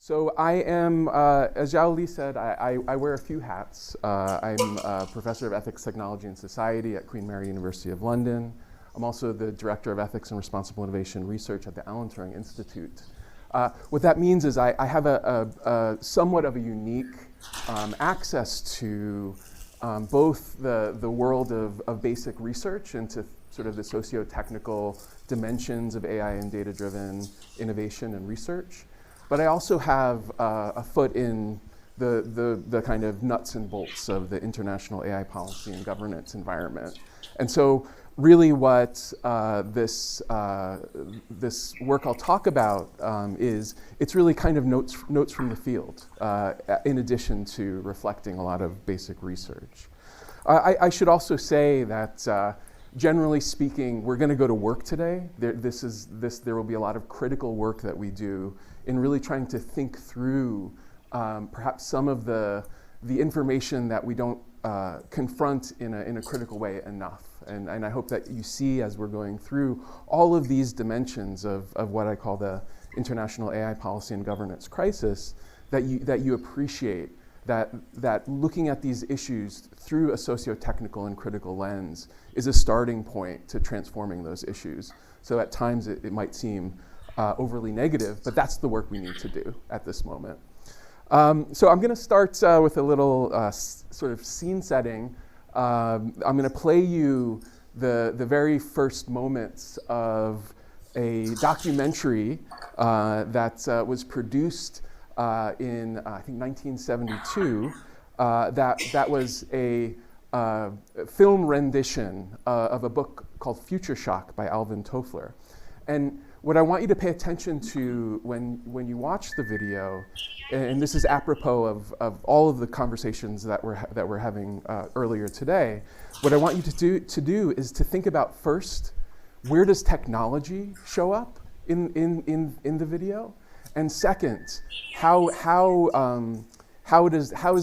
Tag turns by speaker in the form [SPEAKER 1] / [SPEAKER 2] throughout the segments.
[SPEAKER 1] So I am, as Zhao Li said, I wear a few hats. I'm a professor of ethics, technology, and society at Queen Mary University of London. I'm also the director of ethics and responsible innovation research at the Alan Turing Institute. What that means is I have a somewhat of a unique access to both the world of basic research and to sort of the socio-technical dimensions of AI and data-driven innovation and research. But I also have a foot in the kind of nuts and bolts of the international AI policy and governance environment. And so really what this work I'll talk about is, it's really kind of notes from the field, in addition to reflecting a lot of basic research. I should also say that generally speaking, we're going to go to work today. There will be a lot of critical work that we do in really trying to think through perhaps some of the information that we don't confront in a critical way enough. And I hope that you see, as we're going through all of these dimensions of what I call the international AI policy and governance crisis, that you appreciate that looking at these issues through a socio-technical and critical lens is a starting point to transforming those issues. So at times it might seem overly negative, but that's the work we need to do at this moment. So I'm going to start with a little sort of scene setting. I'm going to play you the very first moments of a documentary that was produced in, I think, 1972. That was a film rendition of a book called Future Shock by Alvin Toffler. And what I want you to pay attention to when you watch the video, and this is apropos of all of the conversations that we're having earlier today, what I want you to do is to think about first, where does technology show up in the video? And second, how is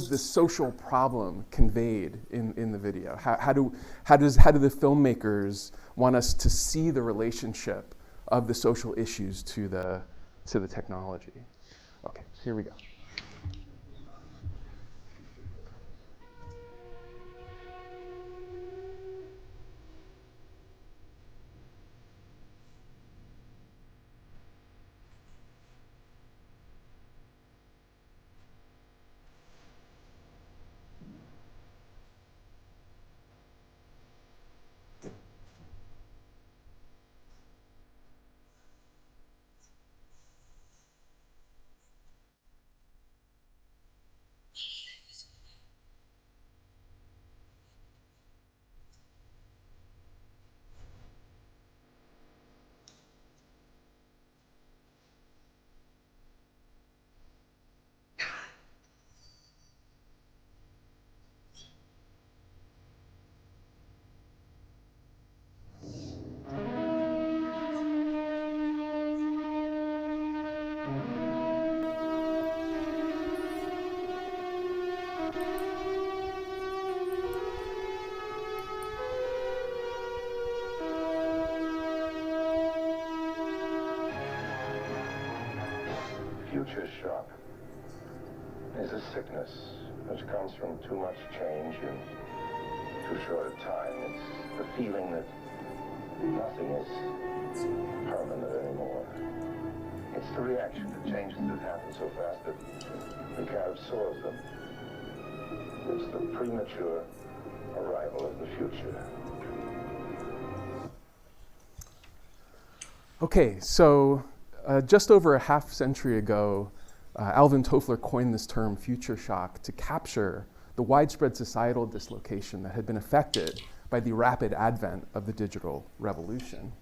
[SPEAKER 1] the social problem conveyed in the video? How do the filmmakers want us to see the relationship of the social issues to the technology? Okay, here we go.
[SPEAKER 2] Future shock is a sickness which comes from too much change in too short a time. It's the feeling that nothing is permanent anymore. It's the reaction to changes that happen so fast that we can't absorb them. It's the premature arrival of the future.
[SPEAKER 1] Okay, so just over a half century ago, Alvin Toffler coined this term future shock to capture the widespread societal dislocation that had been affected by the rapid advent of the digital revolution.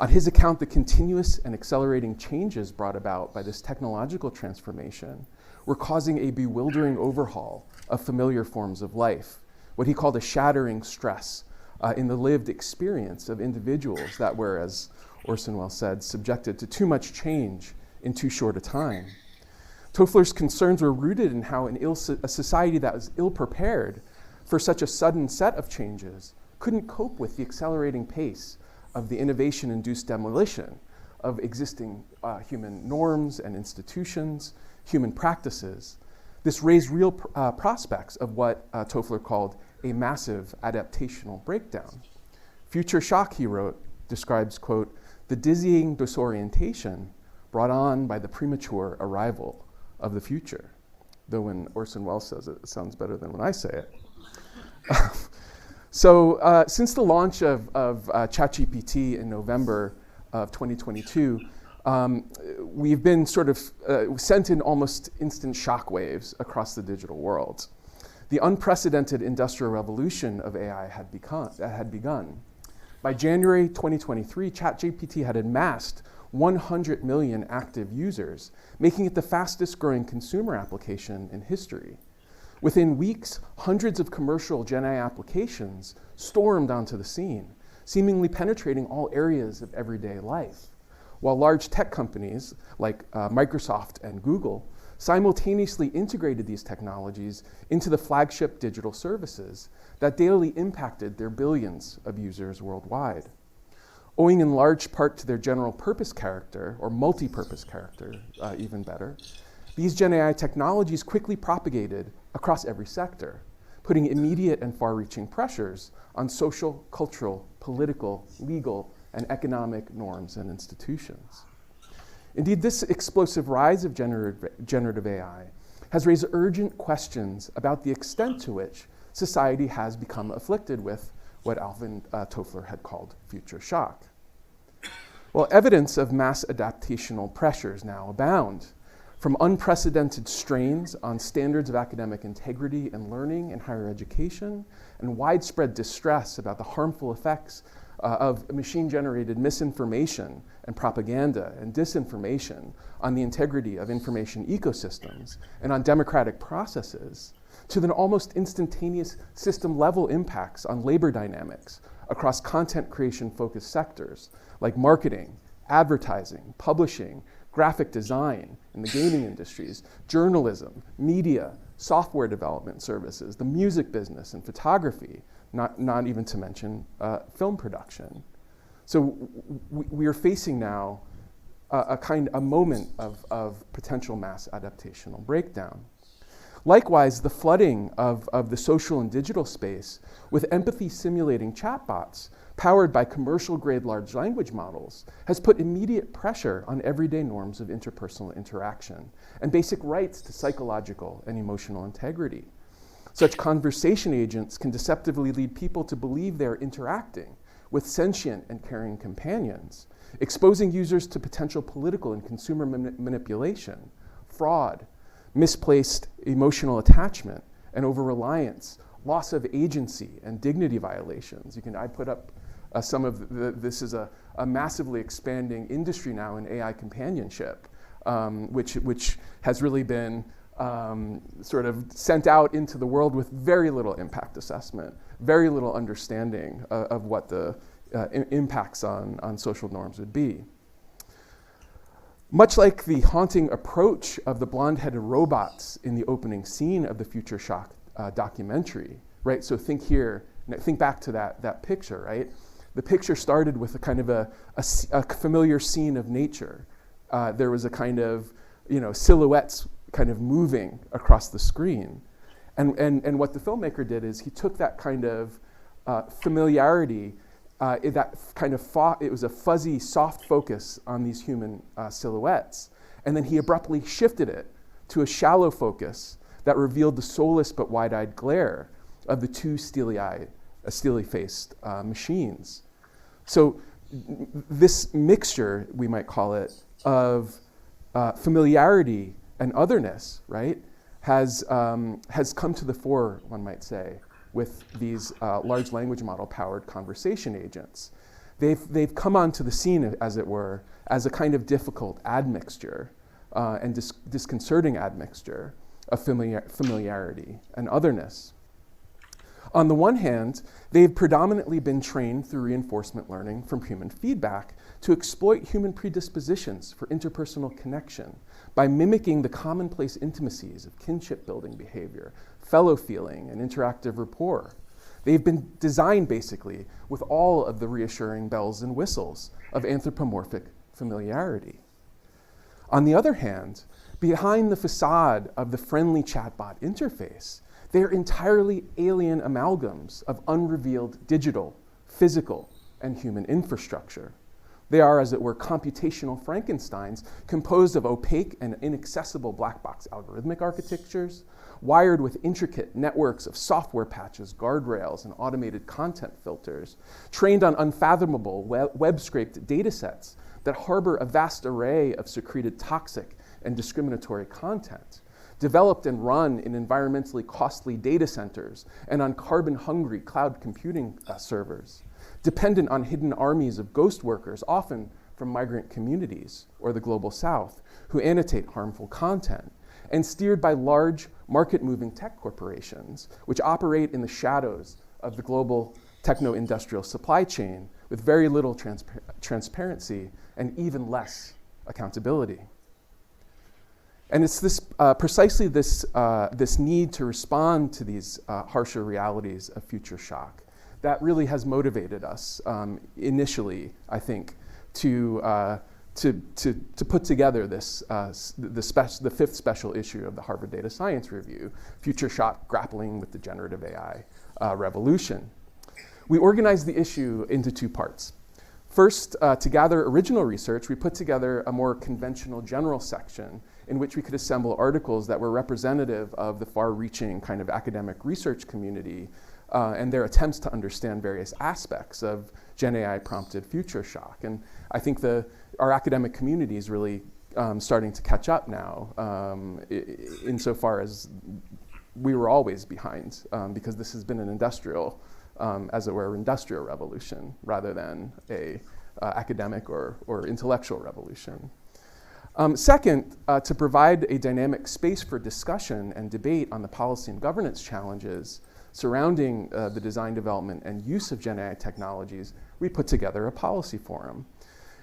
[SPEAKER 1] On his account, the continuous and accelerating changes brought about by this technological transformation were causing a bewildering overhaul of familiar forms of life, what he called a shattering stress in the lived experience of individuals that were, as Orson Welles said, subjected to too much change in too short a time. Toffler's concerns were rooted in how a society that was ill-prepared for such a sudden set of changes couldn't cope with the accelerating pace of the innovation-induced demolition of existing human norms and institutions, human practices. This raised real prospects of what Toffler called a massive adaptational breakdown. Future shock, he wrote, describes, quote, the dizzying disorientation brought on by the premature arrival of the future. Though when Orson Welles says it, it sounds better than when I say it. So since the launch of ChatGPT in November of 2022, we've been sort of sent in almost instant shockwaves across the digital world. The unprecedented industrial revolution of AI had begun. By January 2023, ChatGPT had amassed 100 million active users, making it the fastest growing consumer application in history. Within weeks, hundreds of commercial GenAI applications stormed onto the scene, seemingly penetrating all areas of everyday life, while large tech companies like Microsoft and Google simultaneously integrated these technologies into the flagship digital services that daily impacted their billions of users worldwide. Owing in large part to their general purpose character, or multi-purpose character, even better, these GenAI technologies quickly propagated across every sector, putting immediate and far-reaching pressures on social, cultural, political, legal, and economic norms and institutions. Indeed, this explosive rise of generative AI has raised urgent questions about the extent to which society has become afflicted with what Alvin Toffler had called future shock. Well, evidence of mass adaptational pressures now abound, from unprecedented strains on standards of academic integrity and learning in higher education, and widespread distress about the harmful effects of machine-generated misinformation and propaganda and disinformation on the integrity of information ecosystems and on democratic processes, to the almost instantaneous system-level impacts on labor dynamics across content creation-focused sectors like marketing, advertising, publishing, graphic design in the gaming industries, journalism, media, software development services, the music business and photography, not even to mention film production. So we are facing now a moment of potential mass adaptational breakdown. Likewise, the flooding of the social and digital space with empathy simulating chatbots powered by commercial-grade large language models has put immediate pressure on everyday norms of interpersonal interaction and basic rights to psychological and emotional integrity. Such conversation agents can deceptively lead people to believe they're interacting with sentient and caring companions, exposing users to potential political and consumer manipulation, fraud, misplaced emotional attachment and over-reliance, loss of agency and dignity violations. I put up some of this is a massively expanding industry now in AI companionship, which has really been sort of sent out into the world with very little impact assessment, very little understanding of what the impacts on social norms would be. Much like the haunting approach of the blonde-headed robots in the opening scene of the Future Shock documentary, right? So think back to that picture, right? The picture started with a kind of a familiar scene of nature. There was a kind of, silhouettes kind of moving across the screen. And what the filmmaker did is he took that kind of familiarity, it was a fuzzy, soft focus on these human silhouettes. And then he abruptly shifted it to a shallow focus that revealed the soulless but wide-eyed glare of the two steely-faced machines. So this mixture, we might call it, of familiarity and otherness, right, has come to the fore, one might say, with these large language model-powered conversation agents. They've come onto the scene, as it were, as a kind of difficult admixture and disconcerting admixture of familiarity and otherness. On the one hand, they've predominantly been trained through reinforcement learning from human feedback to exploit human predispositions for interpersonal connection by mimicking the commonplace intimacies of kinship-building behavior, fellow feeling, and interactive rapport. They've been designed, basically, with all of the reassuring bells and whistles of anthropomorphic familiarity. On the other hand, behind the facade of the friendly chatbot interface, they are entirely alien amalgams of unrevealed digital, physical, and human infrastructure. They are, as it were, computational Frankensteins composed of opaque and inaccessible black box algorithmic architectures, wired with intricate networks of software patches, guardrails, and automated content filters, trained on unfathomable web-scraped data sets that harbor a vast array of secreted toxic and discriminatory content, developed and run in environmentally costly data centers and on carbon-hungry cloud computing servers, dependent on hidden armies of ghost workers, often from migrant communities or the global south, who annotate harmful content, and steered by large market-moving tech corporations, which operate in the shadows of the global techno-industrial supply chain with very little transparency and even less accountability. And it's this, precisely this need to respond to these harsher realities of future shock that really has motivated us initially, I think, to put together this, the fifth special issue of the Harvard Data Science Review, Future Shock Grappling with the Generative AI Revolution. We organized the issue into two parts. First, to gather original research, we put together a more conventional general section in which we could assemble articles that were representative of the far-reaching kind of academic research community and their attempts to understand various aspects of GenAI prompted future shock. And I think our academic community is really starting to catch up now insofar as we were always behind because this has been an industrial, as it were, industrial revolution rather than a academic or intellectual revolution. Second, to provide a dynamic space for discussion and debate on the policy and governance challenges surrounding the design, development, and use of GenAI technologies, we put together a policy forum.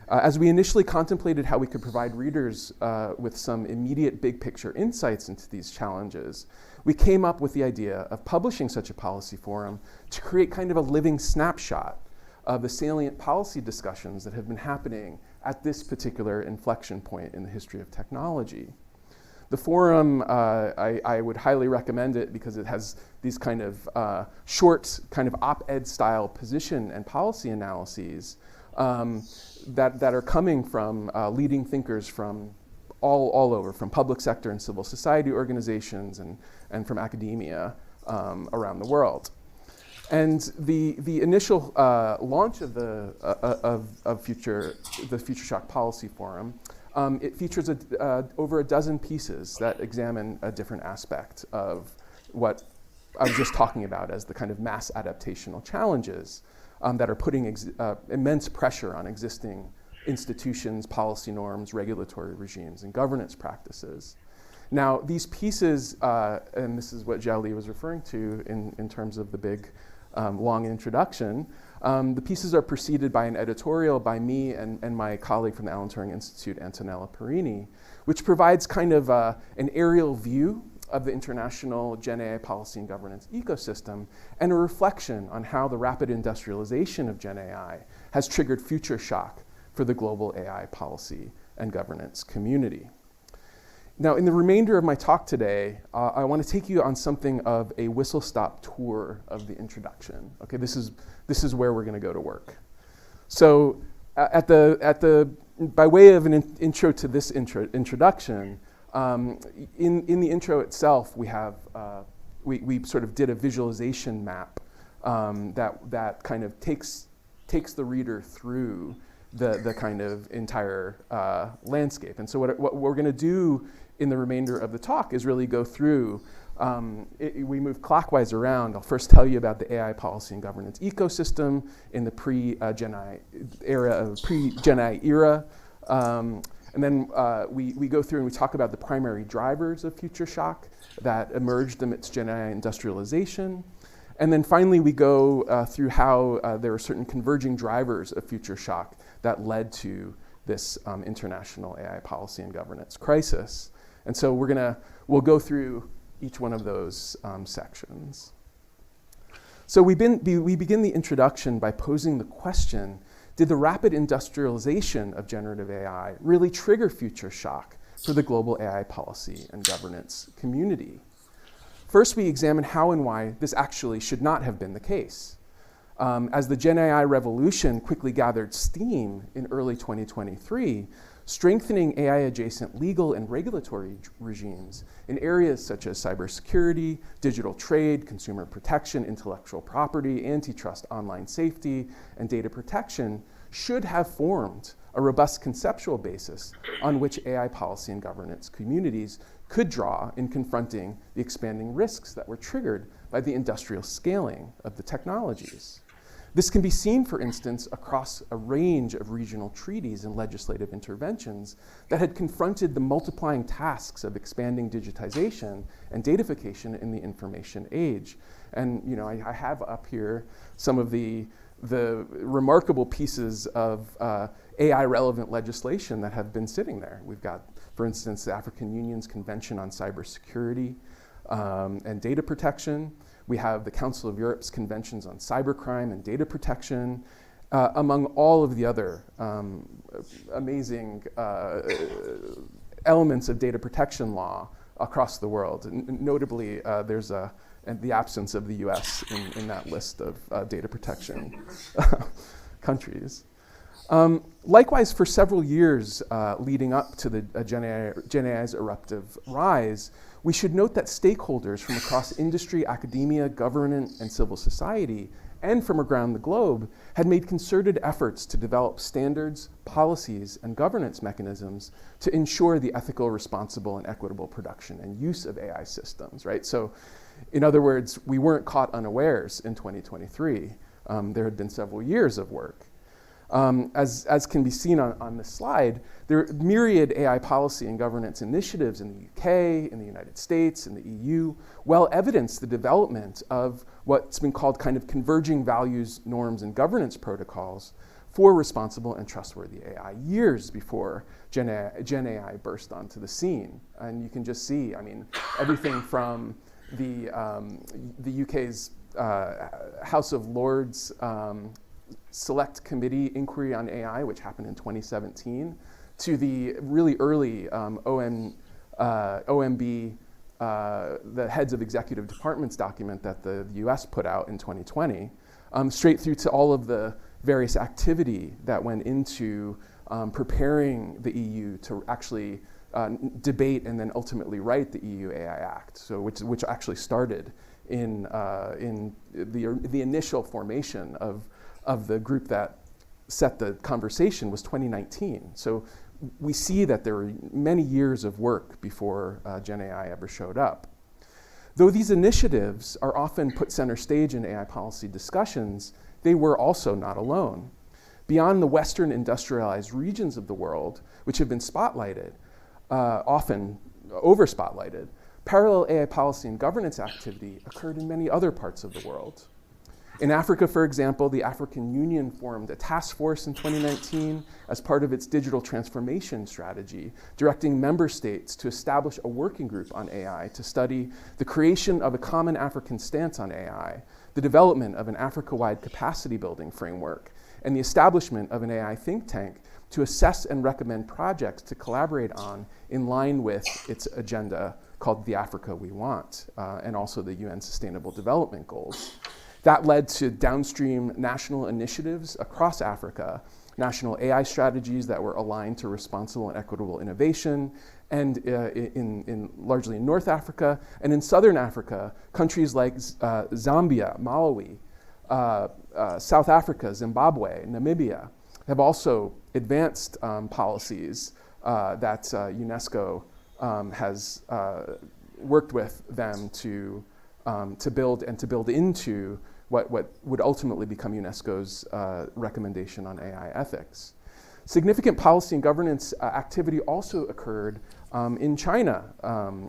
[SPEAKER 1] As we initially contemplated how we could provide readers with some immediate big picture insights into these challenges, we came up with the idea of publishing such a policy forum to create kind of a living snapshot of the salient policy discussions that have been happening at this particular inflection point in the history of technology. The forum, I would highly recommend it because it has these kind of short, kind of op-ed style position and policy analyses that are coming from leading thinkers from all over, from public sector and civil society organizations and from academia around the world. And the initial launch of the Future Shock Policy Forum, it features over a dozen pieces that examine a different aspect of what I was just talking about as the kind of mass adaptational challenges that are putting immense pressure on existing institutions, policy norms, regulatory regimes, and governance practices. Now, these pieces, and this is what Lesle was referring to in terms of the big, long introduction, the pieces are preceded by an editorial by me and my colleague from the Alan Turing Institute, Antonella Perini, which provides kind of an aerial view of the international GenAI policy and governance ecosystem and a reflection on how the rapid industrialization of GenAI has triggered future shock for the global AI policy and governance community. Now, in the remainder of my talk today, I want to take you on something of a whistle-stop tour of the introduction. Okay, this is where we're going to go to work. So, by way of an intro to this introduction, in the intro itself, we have we sort of did a visualization map that kind of takes the reader through the kind of entire landscape. And so what we're going to do in the remainder of the talk is really go through, we move clockwise around. I'll first tell you about the AI policy and governance ecosystem in the pre-GenAI era. And then we go through and we talk about the primary drivers of future shock that emerged amidst GenAI industrialization. And then finally, we go through how there are certain converging drivers of future shock that led to this international AI policy and governance crisis. And so we'll go through each one of those sections. So we begin the introduction by posing the question, did the rapid industrialization of generative AI really trigger future shock for the global AI policy and governance community? First, we examine how and why this actually should not have been the case. As the GenAI revolution quickly gathered steam in early 2023, strengthening AI-adjacent legal and regulatory regimes in areas such as cybersecurity, digital trade, consumer protection, intellectual property, antitrust, online safety, and data protection should have formed a robust conceptual basis on which AI policy and governance communities could draw in confronting the expanding risks that were triggered by the industrial scaling of the technologies. This can be seen, for instance, across a range of regional treaties and legislative interventions that had confronted the multiplying tasks of expanding digitization and datafication in the information age. And I have up here some of the remarkable pieces of AI-relevant legislation that have been sitting there. We've got, for instance, the African Union's Convention on Cybersecurity and Data Protection. We have the Council of Europe's conventions on cybercrime and data protection, among all of the other amazing elements of data protection law across the world. Notably, there's the absence of the US in that list of data protection countries. Likewise, for several years leading up to the GenAI's eruptive rise, we should note that stakeholders from across industry, academia, government, and civil society, and from around the globe, had made concerted efforts to develop standards, policies, and governance mechanisms to ensure the ethical, responsible, and equitable production and use of AI systems, right? So, in other words, we weren't caught unawares in 2023. There had been several years of work. As can be seen on this slide, there are myriad AI policy and governance initiatives in the UK, in the United States, in the EU, well evidence the development of what's been called kind of converging values, norms, and governance protocols for responsible and trustworthy AI years before GenAI burst onto the scene. And you can just see, everything from the UK's House of Lords Select Committee Inquiry on AI, which happened in 2017, to the really early OMB, the heads of executive departments document that the US put out in 2020, straight through to all of the various activity that went into preparing the EU to actually debate and then ultimately write the EU AI Act, so which actually started in the initial formation of the group that set the conversation was 2019. So we see that there were many years of work before GenAI ever showed up. Though these initiatives are often put center stage in AI policy discussions, they were also not alone. Beyond the Western industrialized regions of the world, which have been spotlighted, often over-spotlighted, parallel AI policy and governance activity occurred in many other parts of the world. In Africa, for example, the African Union formed a task force in 2019 as part of its digital transformation strategy, directing member states to establish a working group on AI to study the creation of a common African stance on AI, the development of an Africa-wide capacity building framework, and the establishment of an AI think tank to assess and recommend projects to collaborate on in line with its agenda called The Africa We Want, and also the UN Sustainable Development Goals. That led to downstream national initiatives across Africa, national AI strategies that were aligned to responsible and equitable innovation, and largely in North Africa, and in Southern Africa, countries like Zambia, Malawi, South Africa, Zimbabwe, Namibia, have also advanced policies that UNESCO has worked with them to build into what would ultimately become UNESCO's recommendation on AI ethics. Significant policy and governance activity also occurred in China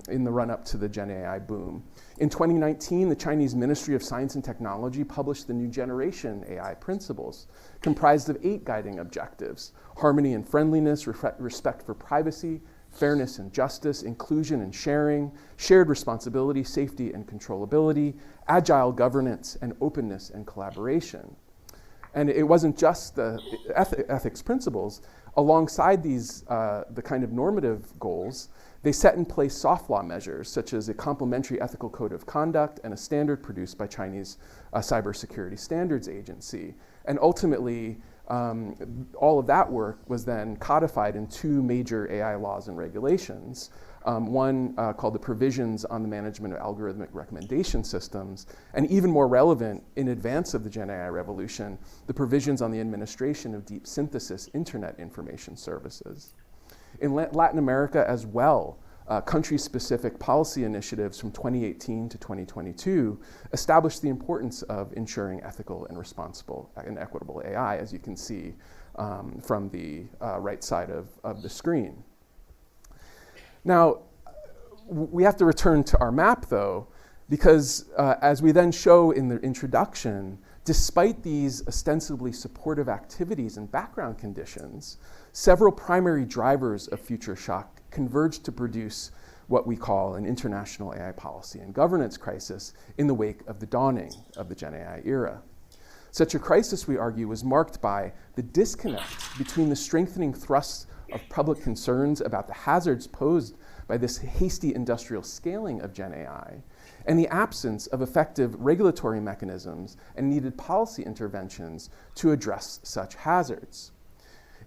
[SPEAKER 1] in the run-up to the GenAI boom. In 2019, the Chinese Ministry of Science and Technology published the New Generation AI Principles, comprised of 8 guiding objectives: harmony and friendliness, respect for privacy, fairness and justice, inclusion and sharing, shared responsibility, safety and controllability, agile governance, and openness and collaboration. And it wasn't just the ethics principles. Alongside these, the kind of normative goals, they set in place soft law measures, such as a complementary ethical code of conduct and a standard produced by Chinese cybersecurity standards agency. And ultimately, all of that work was then codified in two major AI laws and regulations. One called the Provisions on the Management of Algorithmic Recommendation Systems, and even more relevant in advance of the GenAI revolution, the Provisions on the Administration of Deep Synthesis Internet Information Services. In Latin America as well, country-specific policy initiatives from 2018 to 2022 established the importance of ensuring ethical and responsible and equitable AI, as you can see from the right side of the screen. Now, we have to return to our map, though, because as we then show in the introduction, despite these ostensibly supportive activities and background conditions, several primary drivers of future shock converged to produce what we call an international AI policy and governance crisis in the wake of the dawning of the GenAI era. Such a crisis, we argue, was marked by the disconnect between the strengthening thrusts of public concerns about the hazards posed by this hasty industrial scaling of GenAI and the absence of effective regulatory mechanisms and needed policy interventions to address such hazards.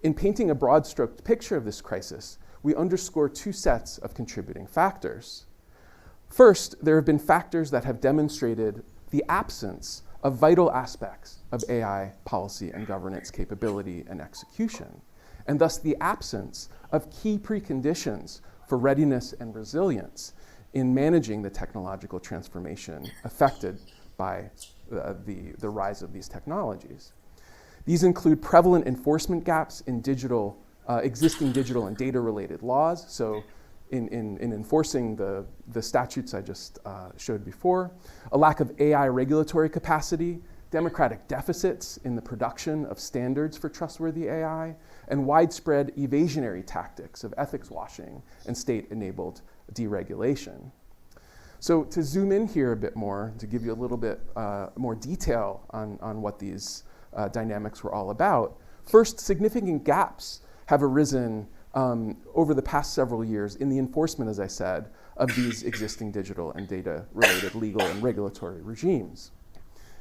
[SPEAKER 1] In painting a broad-stroked picture of this crisis, we underscore two sets of contributing factors. First, there have been factors that have demonstrated the absence of vital aspects of AI policy and governance capability and execution, and thus the absence of key preconditions for readiness and resilience in managing the technological transformation affected by the rise of these technologies. These include prevalent enforcement gaps in existing digital and data-related laws. So in enforcing the statutes I just showed before, a lack of AI regulatory capacity, democratic deficits in the production of standards for trustworthy AI, and widespread evasionary tactics of ethics washing and state-enabled deregulation. So to zoom in here a bit more, to give you a little bit more detail on what these dynamics were all about, first, significant gaps have arisen over the past several years in the enforcement, as I said, of these existing digital and data-related legal and regulatory regimes.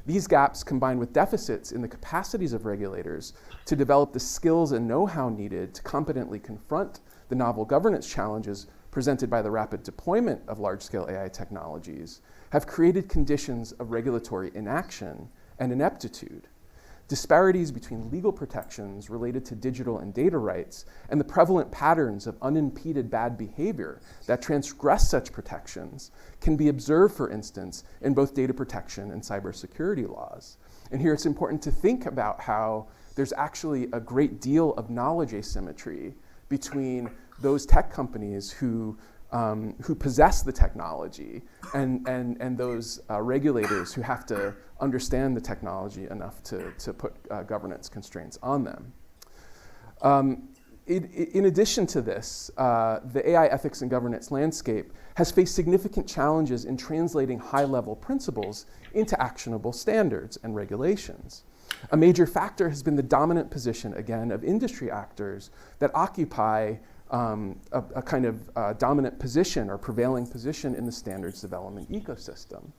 [SPEAKER 1] These gaps, combined with deficits in the capacities of regulators to develop the skills and know-how needed to competently confront the novel governance challenges presented by the rapid deployment of large-scale AI technologies, have created conditions of regulatory inaction and ineptitude. Disparities between legal protections related to digital and data rights and the prevalent patterns of unimpeded bad behavior that transgress such protections can be observed, for instance, in both data protection and cybersecurity laws. And here it's important to think about how there's actually a great deal of knowledge asymmetry between those tech companies who possess the technology and those regulators who have to understand the technology enough to put governance constraints on them. In addition to this, the AI ethics and governance landscape has faced significant challenges in translating high-level principles into actionable standards and regulations. A major factor has been the dominant position, again, of industry actors that occupy a kind of dominant position or prevailing position in the standards development ecosystem.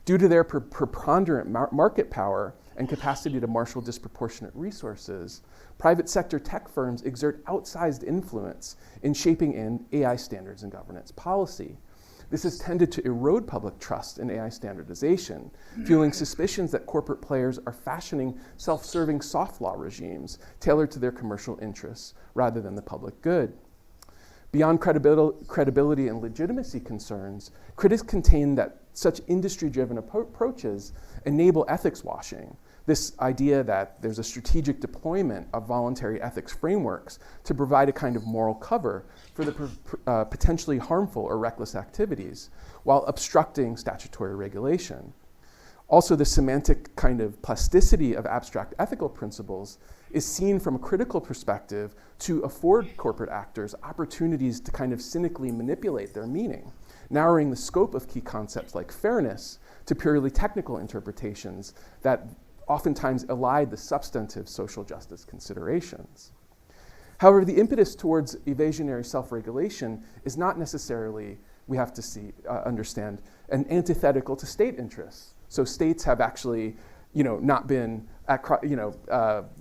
[SPEAKER 1] Due to their preponderant market power and capacity to marshal disproportionate resources, private sector tech firms exert outsized influence in shaping in AI standards and governance policy. This has tended to erode public trust in AI standardization, fueling suspicions that corporate players are fashioning self-serving soft law regimes tailored to their commercial interests rather than the public good. Beyond credibility and legitimacy concerns, critics contend that such industry-driven approaches enable ethics washing, this idea that there's a strategic deployment of voluntary ethics frameworks to provide a kind of moral cover for the potentially harmful or reckless activities, while obstructing statutory regulation. Also, the semantic kind of plasticity of abstract ethical principles is seen from a critical perspective to afford corporate actors opportunities to kind of cynically manipulate their meaning, narrowing the scope of key concepts like fairness to purely technical interpretations that oftentimes elide the substantive social justice considerations. However, the impetus towards evasionary self-regulation is not necessarily, we have to understand, an antithetical to state interests. So states have actually, not been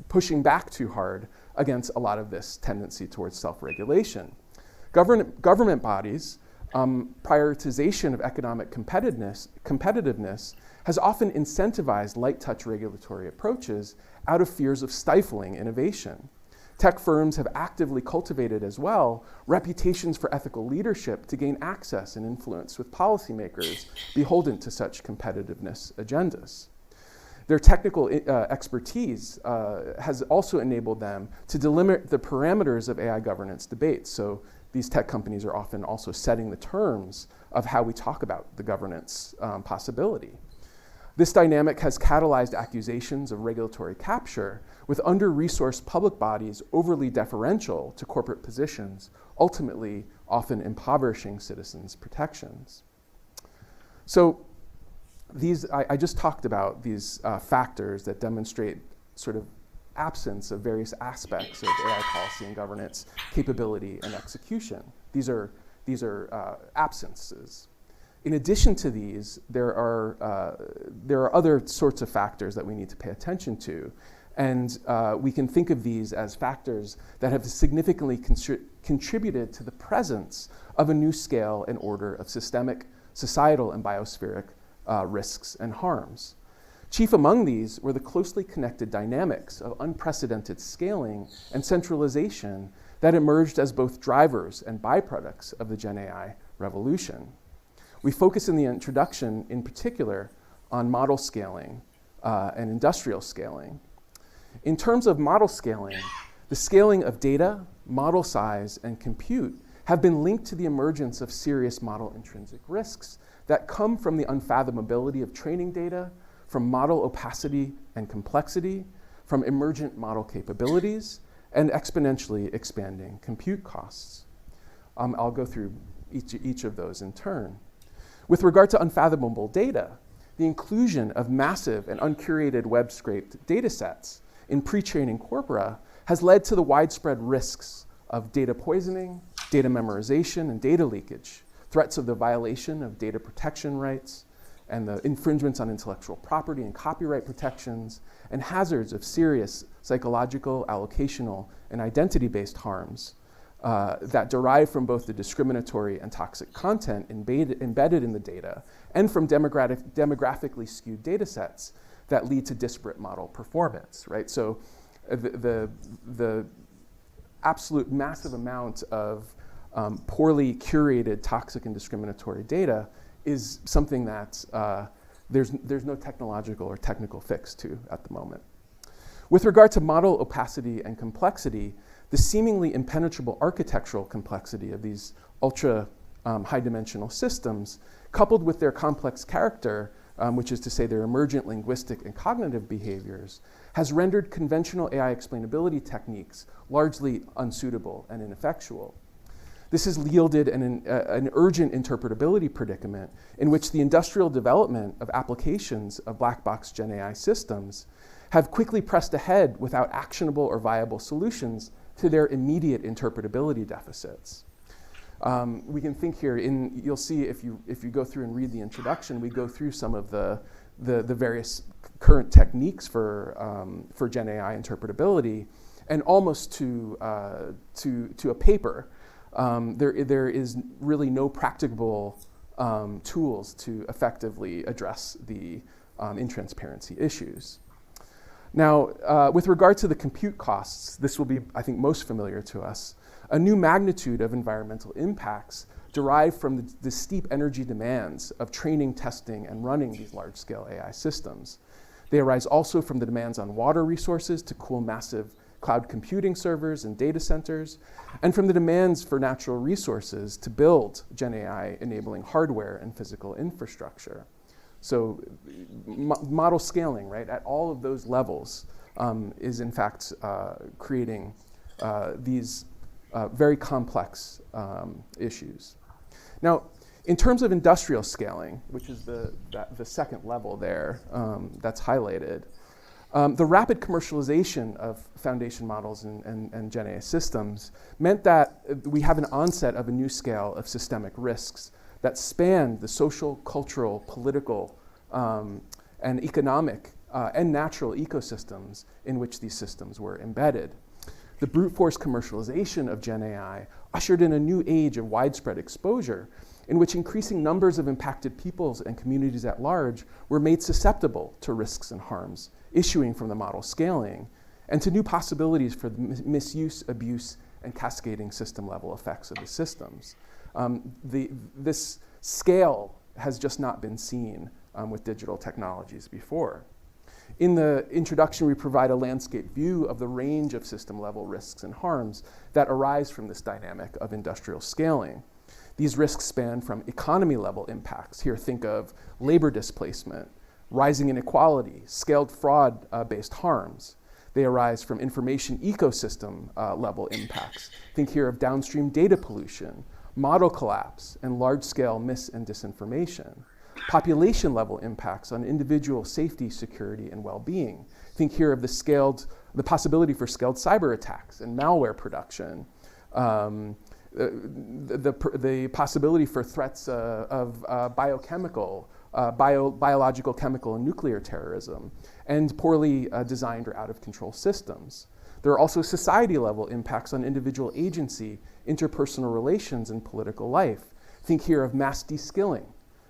[SPEAKER 1] pushing back too hard against a lot of this tendency towards self-regulation. Government bodies, prioritization of economic competitiveness has often incentivized light touch regulatory approaches out of fears of stifling innovation. Tech firms have actively cultivated as well reputations for ethical leadership to gain access and influence with policymakers beholden to such competitiveness agendas. Their technical expertise has also enabled them to delimit the parameters of AI governance debates. So these tech companies are often also setting the terms of how we talk about the governance possibility. This dynamic has catalyzed accusations of regulatory capture, with under-resourced public bodies overly deferential to corporate positions, ultimately often impoverishing citizens' protections. So I just talked about these factors that demonstrate sort of absence of various aspects of AI policy and governance capability and execution. These are absences. In addition to these, there are other sorts of factors that we need to pay attention to. And we can think of these as factors that have significantly contributed to the presence of a new scale and order of systemic, societal, and biospheric risks and harms. Chief among these were the closely connected dynamics of unprecedented scaling and centralization that emerged as both drivers and byproducts of the GenAI revolution. We focus in the introduction, in particular, on model scaling and industrial scaling. In terms of model scaling, the scaling of data, model size, and compute have been linked to the emergence of serious model intrinsic risks that come from the unfathomability of training data, from model opacity and complexity, from emergent model capabilities, and exponentially expanding compute costs. I'll go through each of those in turn. With regard to unfathomable data, the inclusion of massive and uncurated web-scraped data sets in pre-training corpora has led to the widespread risks of data poisoning, data memorization, and data leakage, threats of the violation of data protection rights, and the infringements on intellectual property and copyright protections, and hazards of serious psychological, allocational, and identity-based harms that derive from both the discriminatory and toxic content embedded in the data, and from demographically skewed data sets that lead to disparate model performance, right? So the absolute massive amount of poorly curated, toxic, and discriminatory data is something that there's no technological or technical fix to at the moment. With regard to model opacity and complexity, the seemingly impenetrable architectural complexity of these ultra high-dimensional systems, coupled with their complex character, which is to say their emergent linguistic and cognitive behaviors, has rendered conventional AI explainability techniques largely unsuitable and ineffectual. This has yielded an urgent interpretability predicament in which the industrial development of applications of black box GenAI systems have quickly pressed ahead without actionable or viable solutions to their immediate interpretability deficits. We can think here, you'll see if you go through and read the introduction, we go through some of the various current techniques for GenAI interpretability, and almost to a paper, there is really no practicable tools to effectively address the intransparency issues. Now, with regard to the compute costs, this will be, I think, most familiar to us. A new magnitude of environmental impacts derive from the steep energy demands of training, testing, and running these large-scale AI systems. They arise also from the demands on water resources to cool massive cloud computing servers and data centers, and from the demands for natural resources to build GenAI enabling hardware and physical infrastructure. So model scaling, right, at all of those levels is in fact creating these very complex issues. Now, in terms of industrial scaling, which is the second level there that's highlighted, The rapid commercialization of foundation models and GenAI systems meant that we have an onset of a new scale of systemic risks that span the social, cultural, political, and economic and natural ecosystems in which these systems were embedded. The brute force commercialization of GenAI ushered in a new age of widespread exposure in which increasing numbers of impacted peoples and communities at large were made susceptible to risks and harms issuing from the model scaling, and to new possibilities for the misuse, abuse, and cascading system-level effects of the systems. This scale has just not been seen with digital technologies before. In the introduction, we provide a landscape view of the range of system-level risks and harms that arise from this dynamic of industrial scaling. These risks span from economy-level impacts. Here, think of labor displacement, rising inequality, scaled fraud-based harms. They arise from information ecosystem level impacts. Think here of downstream data pollution, model collapse, and large-scale mis- and disinformation. Population-level impacts on individual safety, security, and well-being. Think here of the possibility for scaled cyber attacks and malware production. The possibility for threats of biochemical, biological, chemical, and nuclear terrorism, and poorly designed or out-of-control systems. There are also society-level impacts on individual agency, interpersonal relations, and political life. Think here of mass de-skilling,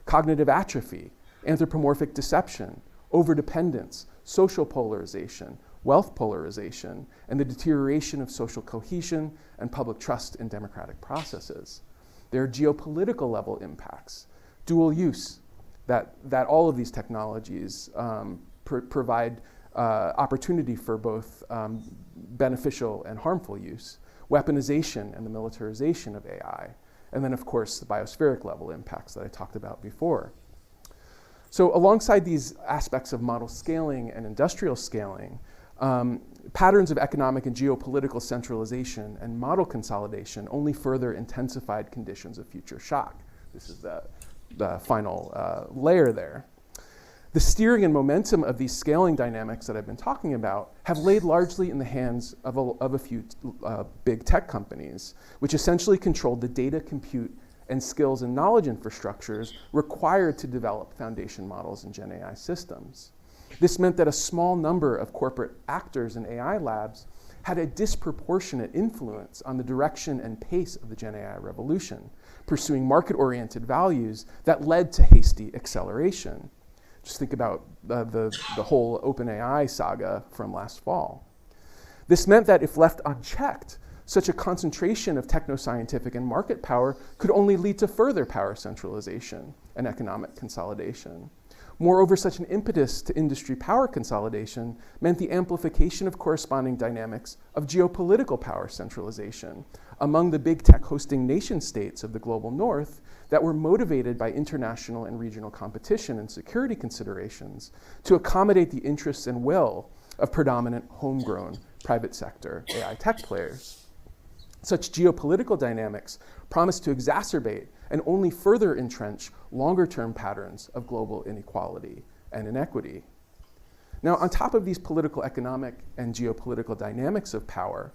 [SPEAKER 1] cognitive atrophy, anthropomorphic deception, overdependence, social polarization, wealth polarization, and the deterioration of social cohesion and public trust in democratic processes. There are geopolitical level impacts, dual use, that all of these technologies provide opportunity for both beneficial and harmful use, weaponization and the militarization of AI, and then of course the biospheric level impacts that I talked about before. So alongside these aspects of model scaling and industrial scaling, patterns of economic and geopolitical centralization and model consolidation only further intensified conditions of future shock. This is the final layer there. The steering and momentum of these scaling dynamics that I've been talking about have laid largely in the hands of a few big tech companies, which essentially controlled the data, compute, and skills and knowledge infrastructures required to develop foundation models and GenAI systems. This meant that a small number of corporate actors in AI labs had a disproportionate influence on the direction and pace of the GenAI revolution, pursuing market-oriented values that led to hasty acceleration. Just think about the whole OpenAI saga from last fall. This meant that if left unchecked, such a concentration of techno-scientific and market power could only lead to further power centralization and economic consolidation. Moreover, such an impetus to industry power consolidation meant the amplification of corresponding dynamics of geopolitical power centralization among the big tech hosting nation states of the global north that were motivated by international and regional competition and security considerations to accommodate the interests and will of predominant homegrown private sector AI tech players. Such geopolitical dynamics promise to exacerbate and only further entrench longer-term patterns of global inequality and inequity. Now, on top of these political, economic, and geopolitical dynamics of power,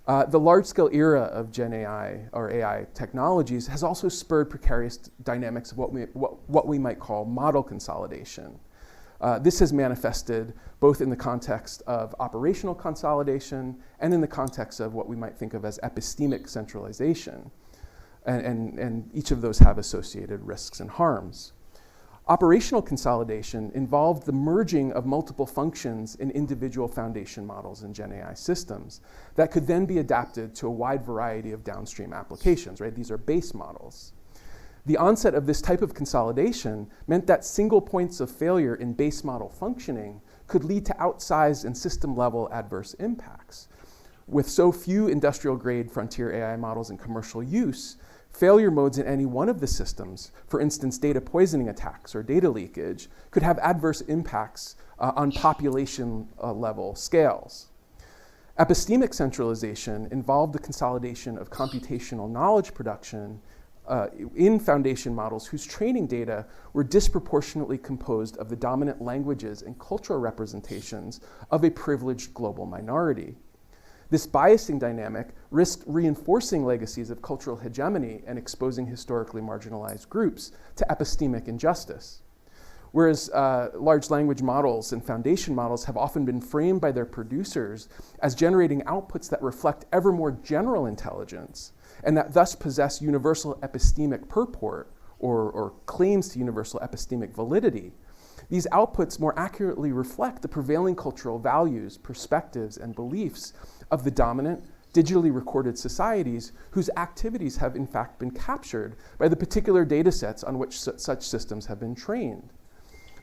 [SPEAKER 1] the large-scale era of GenAI or AI technologies has also spurred precarious dynamics of what we might call model consolidation. This has manifested both in the context of operational consolidation and in the context of what we might think of as epistemic centralization. And each of those have associated risks and harms. Operational consolidation involved the merging of multiple functions in individual foundation models and GenAI systems that could then be adapted to a wide variety of downstream applications, right? These are base models. The onset of this type of consolidation meant that single points of failure in base model functioning could lead to outsized and system-level adverse impacts. With so few industrial-grade frontier AI models in commercial use, failure modes in any one of the systems, for instance, data poisoning attacks or data leakage, could have adverse impacts on population-level scales. Epistemic centralization involved the consolidation of computational knowledge production in foundation models whose training data were disproportionately composed of the dominant languages and cultural representations of a privileged global minority. This biasing dynamic risked reinforcing legacies of cultural hegemony and exposing historically marginalized groups to epistemic injustice. Whereas large language models and foundation models have often been framed by their producers as generating outputs that reflect ever more general intelligence and that thus possess universal epistemic purport or claims to universal epistemic validity, these outputs more accurately reflect the prevailing cultural values, perspectives, and beliefs of the dominant, digitally recorded societies whose activities have in fact been captured by the particular data sets on which such systems have been trained.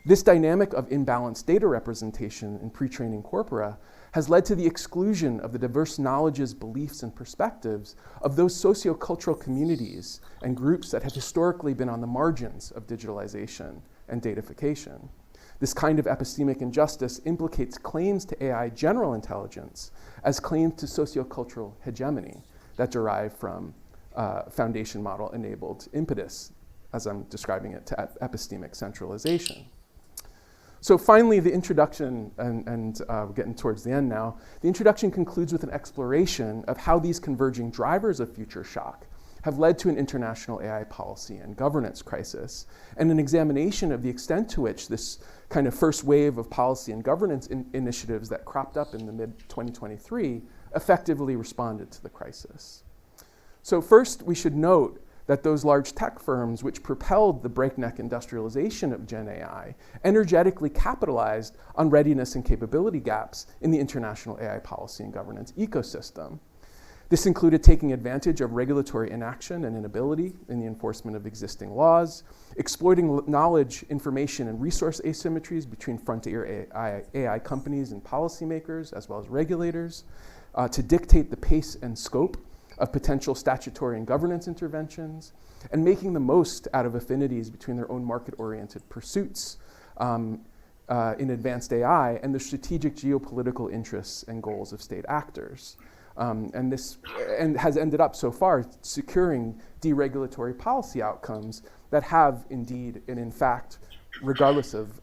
[SPEAKER 1] This dynamic of imbalanced data representation in pre-training corpora has led to the exclusion of the diverse knowledges, beliefs, and perspectives of those sociocultural communities and groups that have historically been on the margins of digitalization and datafication. This kind of epistemic injustice implicates claims to AI general intelligence as claims to sociocultural hegemony that derive from foundation model-enabled impetus, as I'm describing it, to epistemic centralization. So finally, the introduction, and we're getting towards the end now, the introduction concludes with an exploration of how these converging drivers of future shock have led to an international AI policy and governance crisis, and an examination of the extent to which this kind of first wave of policy and governance initiatives that cropped up in the mid-2023 effectively responded to the crisis. So first, we should note that those large tech firms which propelled the breakneck industrialization of GenAI energetically capitalized on readiness and capability gaps in the international AI policy and governance ecosystem. This included taking advantage of regulatory inaction and inability in the enforcement of existing laws, exploiting knowledge, information, and resource asymmetries between frontier AI companies and policymakers, as well as regulators, to dictate the pace and scope of potential statutory and governance interventions, and making the most out of affinities between their own market-oriented pursuits in advanced AI and the strategic geopolitical interests and goals of state actors. And this has ended up so far securing deregulatory policy outcomes that have indeed and in fact, regardless of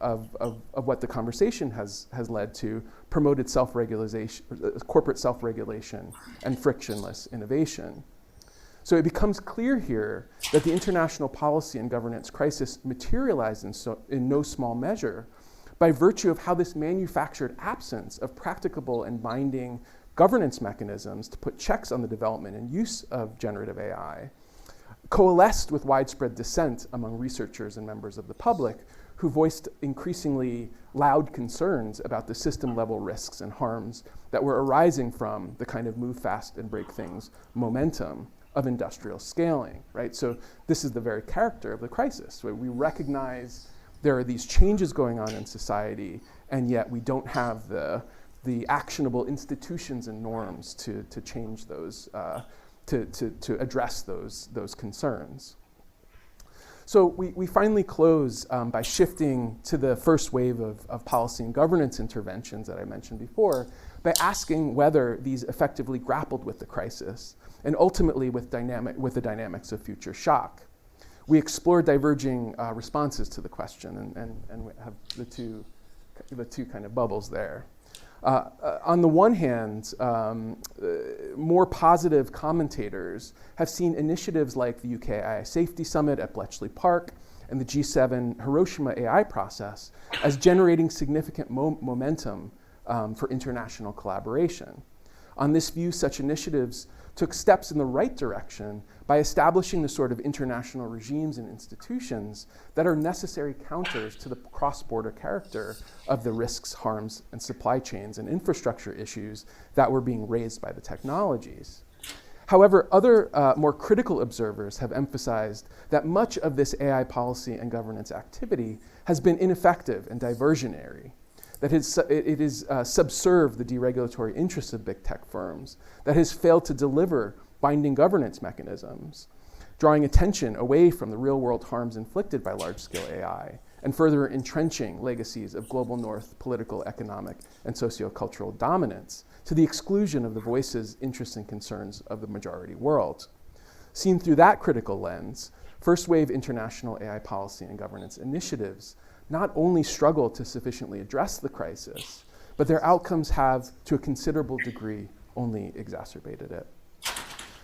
[SPEAKER 1] what the conversation has led to, promoted self-regulation, corporate self-regulation and frictionless innovation. So it becomes clear here that the international policy and governance crisis materialized in no small measure by virtue of how this manufactured absence of practicable and binding governance mechanisms to put checks on the development and use of generative AI coalesced with widespread dissent among researchers and members of the public who voiced increasingly loud concerns about the system-level risks and harms that were arising from the kind of move fast and break things momentum of industrial scaling, right? So this is the very character of the crisis, where we recognize there are these changes going on in society, and yet we don't have the actionable institutions and norms to change those, to address those concerns. So we finally close by shifting to the first wave of policy and governance interventions that I mentioned before, by asking whether these effectively grappled with the crisis and ultimately with the dynamics of future shock. We explore diverging responses to the question and we have the two kind of bubbles there. On the one hand, more positive commentators have seen initiatives like the UK AI Safety Summit at Bletchley Park and the G7 Hiroshima AI process as generating significant momentum for international collaboration. On this view, such initiatives took steps in the right direction by establishing the sort of international regimes and institutions that are necessary counters to the cross-border character of the risks, harms, and supply chains and infrastructure issues that were being raised by the technologies. However, other more critical observers have emphasized that much of this AI policy and governance activity has been ineffective and diversionary, that it has subserved the deregulatory interests of big tech firms, that has failed to deliver binding governance mechanisms, drawing attention away from the real-world harms inflicted by large-scale AI, and further entrenching legacies of global north political, economic, and sociocultural dominance to the exclusion of the voices, interests, and concerns of the majority world. Seen through that critical lens, first-wave international AI policy and governance initiatives not only struggle to sufficiently address the crisis, but their outcomes have, to a considerable degree, only exacerbated it.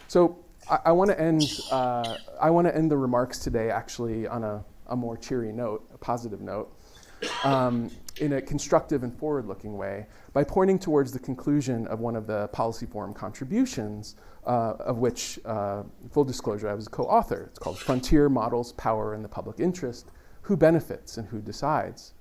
[SPEAKER 1] So I want to end the remarks today actually on a more cheery note, a positive note, in a constructive and forward-looking way by pointing towards the conclusion of one of the policy forum contributions, of which, full disclosure, I was a co-author. It's called Frontier Models, Power, and the Public Interest: Who Benefits and Who Decides?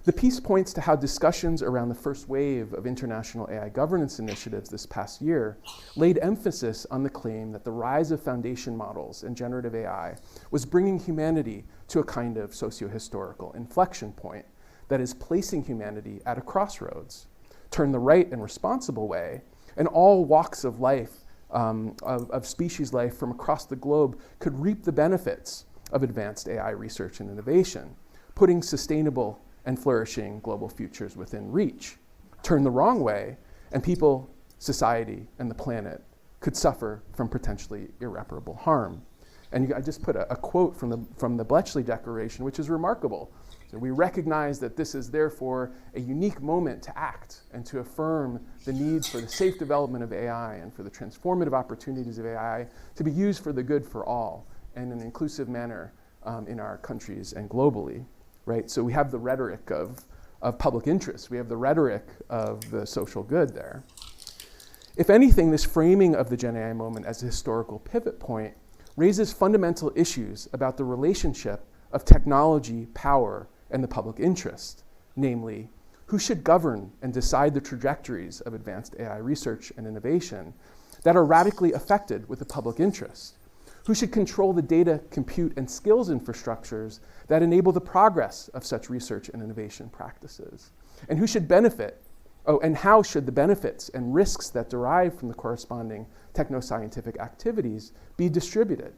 [SPEAKER 1] The piece points to how discussions around the first wave of international AI governance initiatives this past year laid emphasis on the claim that the rise of foundation models and generative AI was bringing humanity to a kind of socio-historical inflection point that is placing humanity at a crossroads. Turn the right and responsible way, and all walks of life, of species life from across the globe could reap the benefits of advanced AI research and innovation, putting sustainable and flourishing global futures within reach. Turn the wrong way, and people, society, and the planet could suffer from potentially irreparable harm. And I just put a quote from the Lesle Declaration, which is remarkable. So we recognize that this is therefore a unique moment to act and to affirm the need for the safe development of AI and for the transformative opportunities of AI to be used for the good for all in an inclusive manner in our countries and globally. Right? So we have the rhetoric of public interest. We have the rhetoric of the social good there. If anything, this framing of the GenAI moment as a historical pivot point raises fundamental issues about the relationship of technology, power, and the public interest. Namely, who should govern and decide the trajectories of advanced AI research and innovation that are radically affected with the public interest? Who should control the data, compute, and skills infrastructures that enable the progress of such research and innovation practices? And who should benefit, and how should the benefits and risks that derive from the corresponding technoscientific activities be distributed?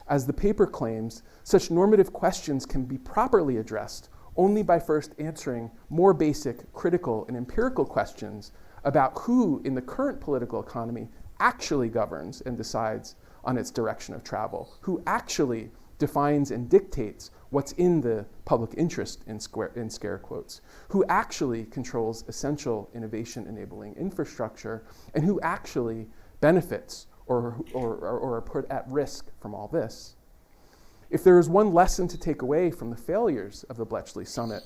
[SPEAKER 1] As the paper claims, such normative questions can be properly addressed only by first answering more basic, critical, and empirical questions about who in the current political economy actually governs and decides on its direction of travel, who actually defines and dictates what's in the public interest in scare quotes, who actually controls essential innovation-enabling infrastructure, and who actually benefits or are put at risk from all this. If there is one lesson to take away from the failures of the Bletchley Summit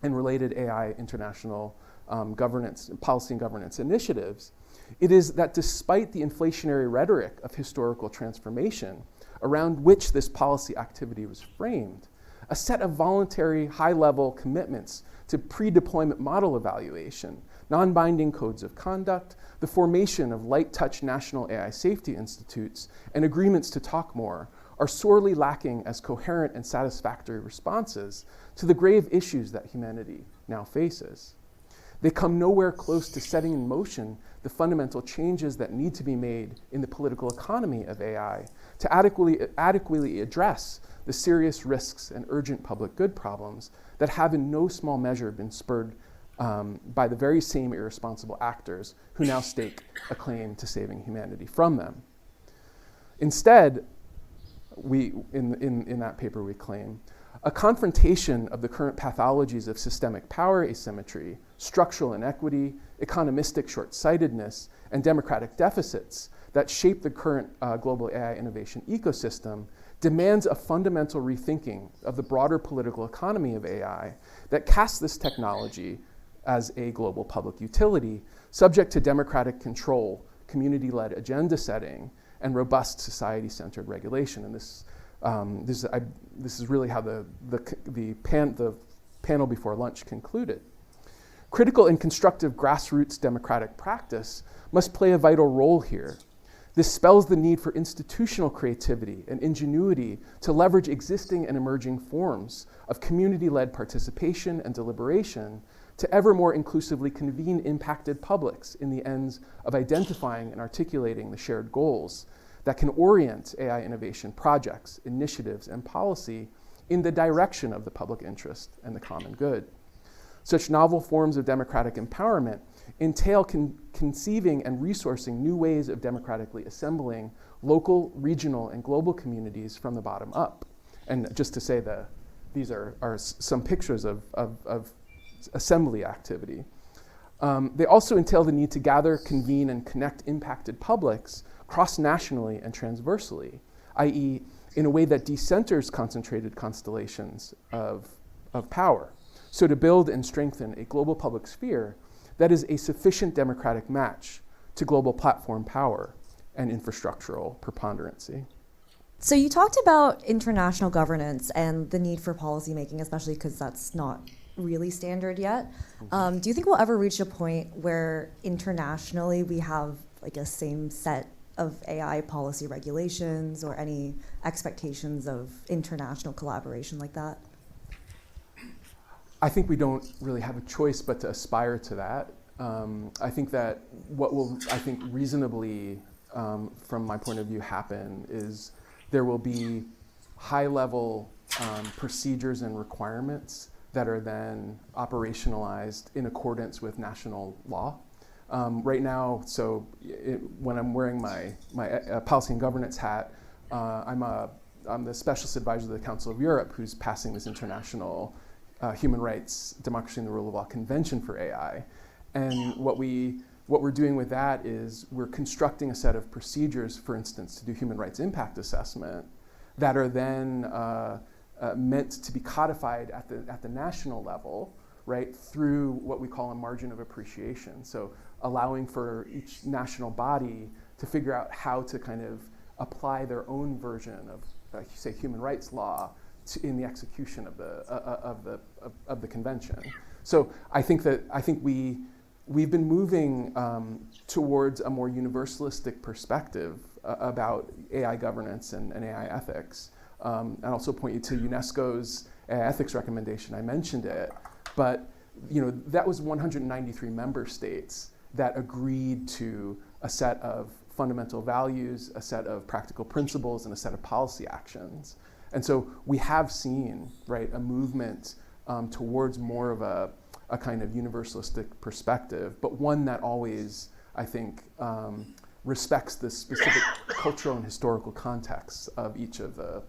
[SPEAKER 1] and related AI international governance, policy and governance initiatives, it is that despite the inflationary rhetoric of historical transformation around which this policy activity was framed, a set of voluntary high-level commitments to pre-deployment model evaluation, non-binding codes of conduct, the formation of light-touch national AI safety institutes, and agreements to talk more are sorely lacking as coherent and satisfactory responses to the grave issues that humanity now faces. They come nowhere close to setting in motion the fundamental changes that need to be made in the political economy of AI to adequately address the serious risks and urgent public good problems that have in no small measure been spurred by the very same irresponsible actors who now stake a claim to saving humanity from them. Instead, in that paper we claim, a confrontation of the current pathologies of systemic power asymmetry, structural inequity, economistic short-sightedness, and democratic deficits that shape the current global AI innovation ecosystem demands a fundamental rethinking of the broader political economy of AI that casts this technology as a global public utility subject to democratic control, community-led agenda setting, and robust society-centered regulation. And this is really how the panel before lunch concluded. Critical and constructive grassroots democratic practice must play a vital role here. This spells the need for institutional creativity and ingenuity to leverage existing and emerging forms of community-led participation and deliberation to ever more inclusively convene impacted publics in the ends of identifying and articulating the shared goals that can orient AI innovation projects, initiatives, and policy in the direction of the public interest and the common good. Such novel forms of democratic empowerment entail conceiving and resourcing new ways of democratically assembling local, regional, and global communities from the bottom up. And just to say that these are some pictures of assembly activity. They also entail the need to gather, convene, and connect impacted publics cross-nationally and transversely, i.e., in a way that decenters concentrated constellations of power. So to build and strengthen a global public sphere that is a sufficient democratic match to global platform power and infrastructural preponderancy.
[SPEAKER 3] So you talked about international governance and the need for policymaking, especially because that's not really standard yet. Do you think we'll ever reach a point where internationally we have like a same set of AI policy regulations or any expectations of international collaboration like that?
[SPEAKER 1] I think we don't really have a choice but to aspire to that. I think that what will, reasonably, from my point of view, happen is there will be high-level procedures and requirements that are then operationalized in accordance with national law. Right now, when I'm wearing my policy and governance hat, I'm the specialist advisor to the Council of Europe, who's passing this international human rights, democracy, and the rule of law convention for AI. And what we're doing with that is we're constructing a set of procedures, for instance, to do human rights impact assessment that are then meant to be codified at the national level, right, through what we call a margin of appreciation. So allowing for each national body to figure out how to kind of apply their own version of, say, human rights law in the execution of the convention. So I think we've been moving towards a more universalistic perspective about AI governance and AI ethics. And also point you to UNESCO's AI ethics recommendation. I mentioned it, but that was 193 member states that agreed to a set of fundamental values, a set of practical principles, and a set of policy actions. And so we have seen, right, a movement towards more of a kind of universalistic perspective, but one that always, I think, respects the specific cultural and historical contexts of each of the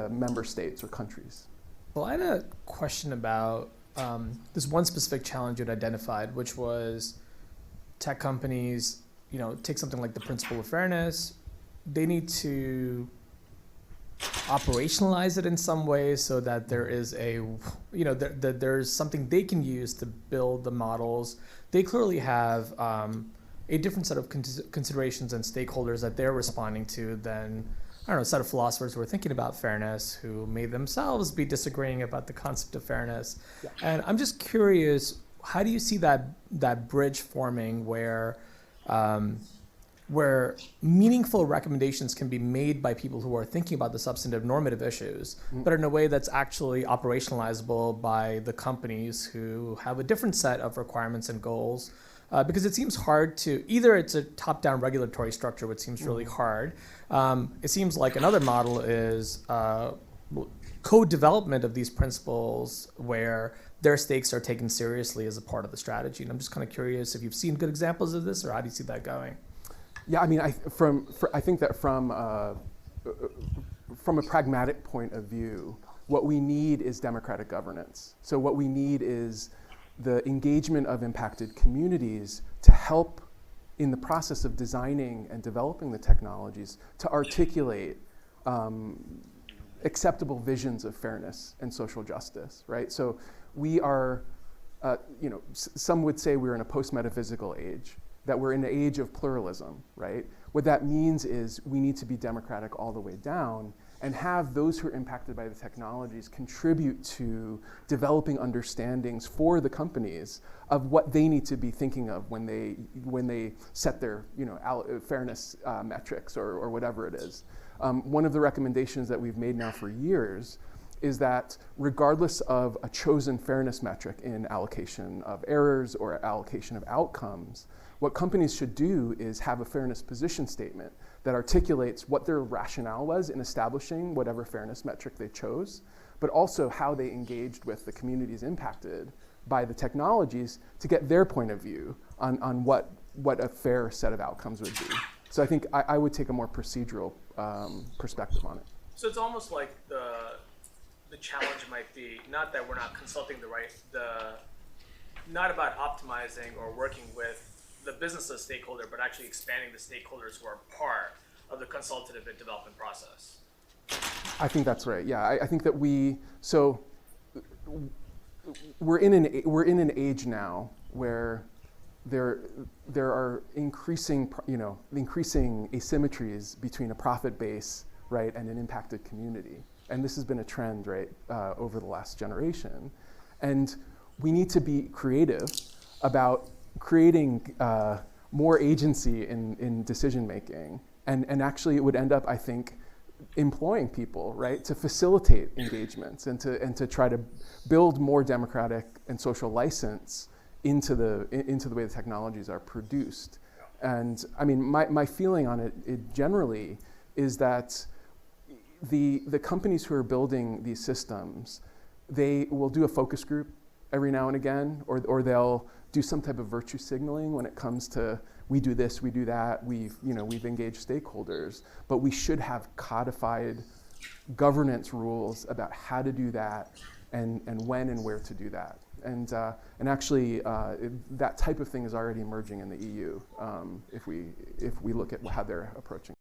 [SPEAKER 1] member states or countries.
[SPEAKER 4] Well, I had a question about this one specific challenge you'd identified, which was tech companies, take something like the principle of fairness. They need to operationalize it in some way so that there is there's something they can use to build the models. They clearly have a different set of considerations and stakeholders that they're responding to than, a set of philosophers who are thinking about fairness, who may themselves be disagreeing about the concept of fairness. Yeah. And I'm just curious, how do you see that bridge forming where meaningful recommendations can be made by people who are thinking about the substantive normative issues, but in a way that's actually operationalizable by the companies who have a different set of requirements and goals? Because it seems hard to, either it's a top-down regulatory structure, which seems really hard. It seems like another model is co-development of these principles where their stakes are taken seriously as a part of the strategy. And I'm just kind of curious if you've seen good examples of this, or how do you see that going?
[SPEAKER 1] Yeah, I mean, I think that from a pragmatic point of view, what we need is democratic governance. So what we need is the engagement of impacted communities to help in the process of designing and developing the technologies to articulate acceptable visions of fairness and social justice, right? So we are, some would say we're in a post-metaphysical age, that we're in the age of pluralism, right? What that means is we need to be democratic all the way down and have those who are impacted by the technologies contribute to developing understandings for the companies of what they need to be thinking of when they set their fairness metrics or whatever it is. One of the recommendations that we've made now for years is that regardless of a chosen fairness metric in allocation of errors or allocation of outcomes, what companies should do is have a fairness position statement that articulates what their rationale was in establishing whatever fairness metric they chose, but also how they engaged with the communities impacted by the technologies to get their point of view on what a fair set of outcomes would be. So I think I would take a more procedural perspective on it.
[SPEAKER 5] So it's almost like the challenge might be not that we're not consulting not about optimizing or working with the business as stakeholder, but actually expanding the stakeholders who are part of the consultative and development process.
[SPEAKER 1] I think that's right. Yeah, I think that we're in an age now where there are increasing asymmetries between a profit base, right, and an impacted community, and this has been a trend, right, over the last generation, and we need to be creative about creating more agency in decision making, and actually it would end up, I think, employing people, right, to facilitate engagements and to try to build more democratic and social license into the way the technologies are produced. And I mean, my feeling on it generally is that the companies who are building these systems, they will do a focus group every now and again, or they'll do some type of virtue signaling when it comes to, we do this, we do that, we've engaged stakeholders, but we should have codified governance rules about how to do that and when and where to do that. And actually, that type of thing is already emerging in the EU if we look at how they're approaching.